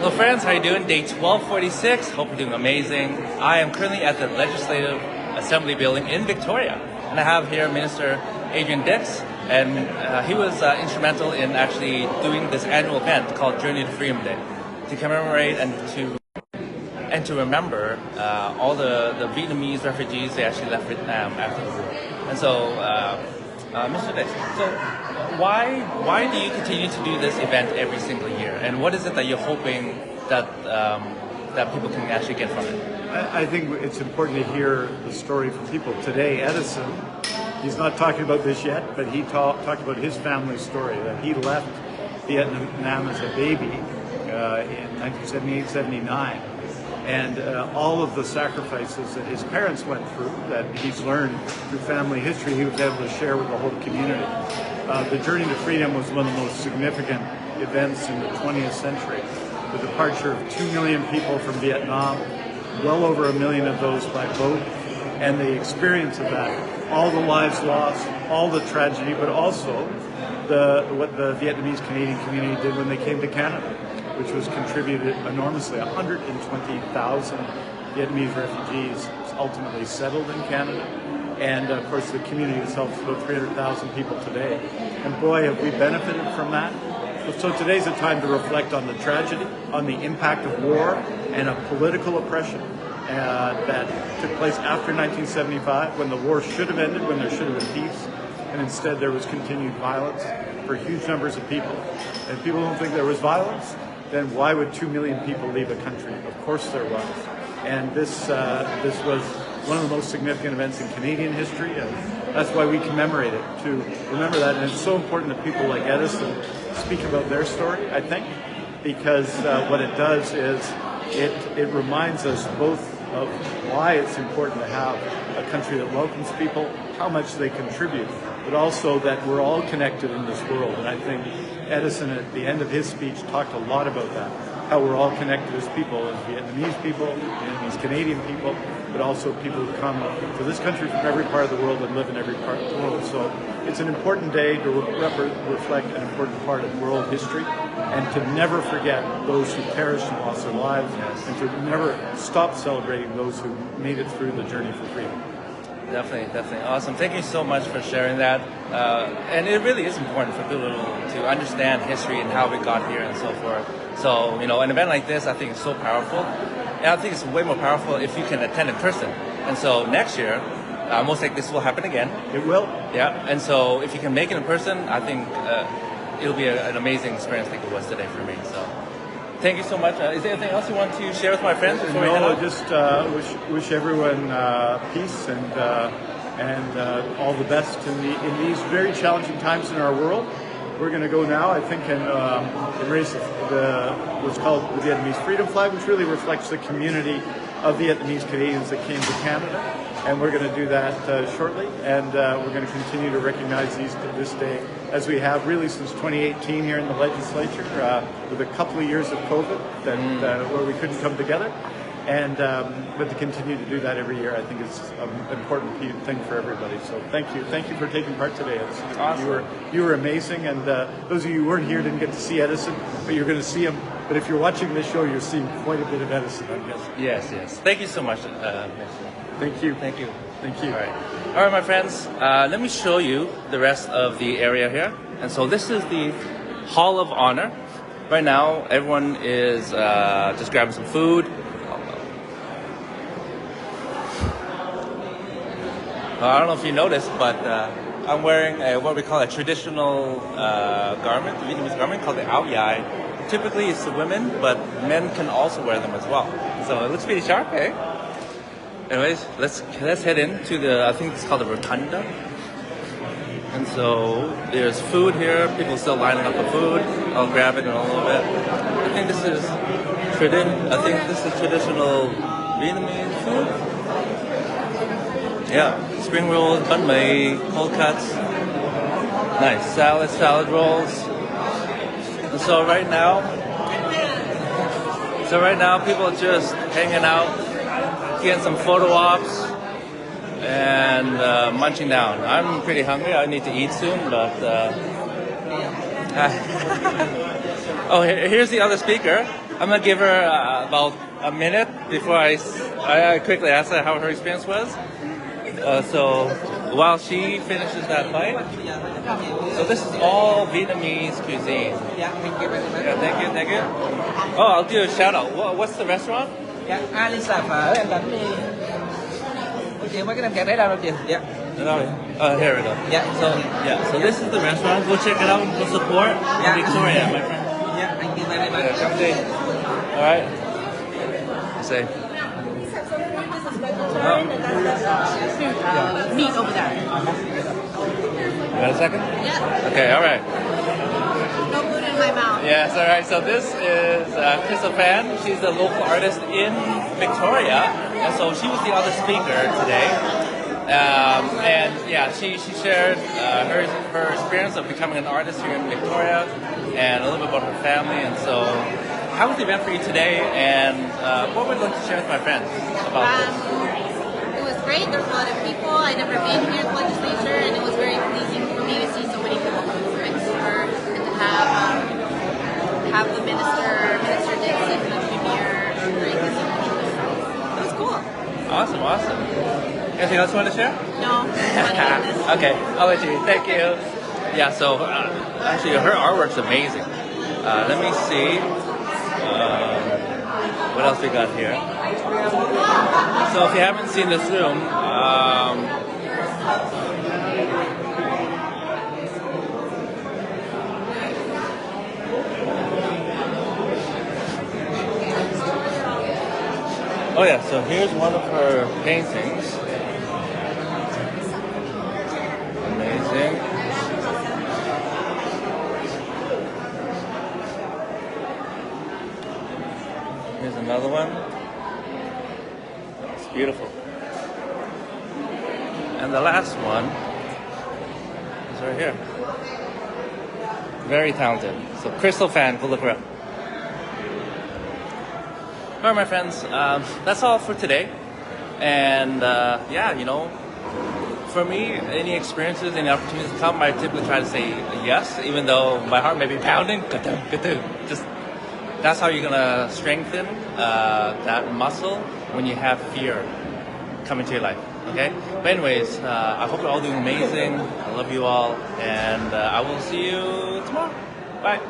Hello friends, how you doing? Day 1246. Hope you're doing amazing. I am currently at the Legislative Assembly building in Victoria, and I have here Minister Adrian Dix, and he was instrumental in actually doing this annual event called Journey to Freedom Day to commemorate and to remember all the Vietnamese refugees they actually left Vietnam after the war. And so, Mr. Dix, so why do you continue to do this event every single year, and what is it that you're hoping that that people can actually get from it? I think it's important to hear the story from people. Today, Edison, he's not talking about this yet, but he talked about his family story, that he left Vietnam as a baby in 1978-79. And all of the sacrifices that his parents went through, that he's learned through family history, he was able to share with the whole community. The Journey to Freedom was one of the most significant events in the 20th century. The departure of 2 million people from Vietnam, well over 1 million of those by boat, and the experience of that, all the lives lost, all the tragedy, but also what the Vietnamese Canadian community did when they came to Canada, which was contributed enormously. 120,000 Vietnamese refugees ultimately settled in Canada. And of course the community itself is about 300,000 people today. And boy, have we benefited from that. So today's a time to reflect on the tragedy, on the impact of war and of political oppression that took place after 1975, when the war should have ended, when there should have been peace. And instead there was continued violence for huge numbers of people. And if people don't think there was violence, then why would 2 million people leave a country? Of course there was. And this was one of the most significant events in Canadian history, and that's why we commemorate it, to remember that. And it's so important that people like Edison speak about their story, I think, because what it does is it reminds us both of why it's important to have a country that welcomes people, how much they contribute, but also that we're all connected in this world. And I think Edison, at the end of his speech, talked a lot about that, how we're all connected as people, as Vietnamese people, Vietnamese Canadian people, but also people who come to this country from every part of the world and live in every part of the world. So it's an important day to reflect an important part of world history, and to never forget those who perished and lost their lives, and to never stop celebrating those who made it through the journey for freedom. Definitely. Awesome. Thank you so much for sharing that. And it really is important for people to understand history and how we got here and so forth. So, an event like this, I think, is so powerful. And I think it's way more powerful if you can attend in person. And so next year, most likely this will happen again. It will. Yeah. And so if you can make it in person, I think it'll be an amazing experience like it was today for me. So thank you so much. Is there anything else you want to share with my friends before we head out? Just wish everyone peace and all the best in these very challenging times in our world. We're going to go now, I think, and raise what's called the Vietnamese Freedom Flag, which really reflects the community of Vietnamese Canadians that came to Canada. And we're going to do that shortly, and we're going to continue to recognize this day as we have really since 2018 here in the legislature, with a couple of years of COVID where we couldn't come together. And but to continue to do that every year, I think is an important thing for everybody. So thank you for taking part today. Awesome. You were amazing, and those of you who weren't here didn't get to see Edison, but you're going to see him. But if you're watching this show, you're seeing quite a bit of Edison, I guess. Yes. Thank you so much. Thank you. All right, my friends. Let me show you the rest of the area here. And so this is the Hall of Honor. Right now, everyone is just grabbing some food. I don't know if you noticed, but I'm wearing what we call a traditional garment, a Vietnamese garment called the Áo Dài. Typically it's the women, but men can also wear them as well. So it looks pretty sharp, eh? Anyways, let's head into I think it's called the Rotunda. And so there's food here. People still lining up for food. I'll grab it in a little bit. I think this is traditional Vietnamese food. Yeah, spring rolls, banh mi, cold cuts, nice salad rolls. And so right now people are just hanging out, getting some photo ops, and munching down. I'm pretty hungry. I need to eat soon, but Oh, here's the other speaker. I'm gonna give her about a minute before I quickly ask her how her experience was. So while she finishes that bite, so this is all Vietnamese cuisine. Dạ, thank you very much. Yeah, thank you. Oh, I'll do a shout out. What's the restaurant? Dạ, Alice là phở em đánh đi. Ủa chị mấy cái nem kẹt đấy đâu đâu chị? Dạ. Here we go. Dạ. So this is the restaurant. Go check it out. Go support Yeah. Victoria, my friend. Dạ, thank you very much. Yeah, come see. All right. Say. Meat over there. You got a second? Yeah. Okay. All right. No food in my mouth. Yes. All right. So this is Crystal Fan. She's a local artist in Victoria, and so she was the other speaker today. And yeah, she shared her experience of becoming an artist here in Victoria, and a little bit about her family. And so, how was the event for you today? And what would you like to share with my friends about this? It was great. There's a lot of people. I never been here at the legislature, and it was very pleasing for me to see so many people come to Vancouver and to have the Minister Dixon, the Premier, during this event. It was cool. Awesome. Anything else you want to share? No, Okay, I'll let you. Thank you. Yeah, so actually her artwork's amazing. Let me see. What else we got here? So if you haven't seen this room, oh yeah, so here's one of her paintings. Amazing. Here's another one. It's beautiful. And the last one is right here. Very talented. So Crystal Fan, go look her up. All right, my friends, that's all for today. And yeah, for me, any experiences, any opportunities to come, I typically try to say yes, even though my heart may be pounding. Just that's how you're gonna strengthen that muscle when you have fear come into your life. Okay. But anyways, I hope you're all doing amazing. I love you all, and I will see you tomorrow. Bye.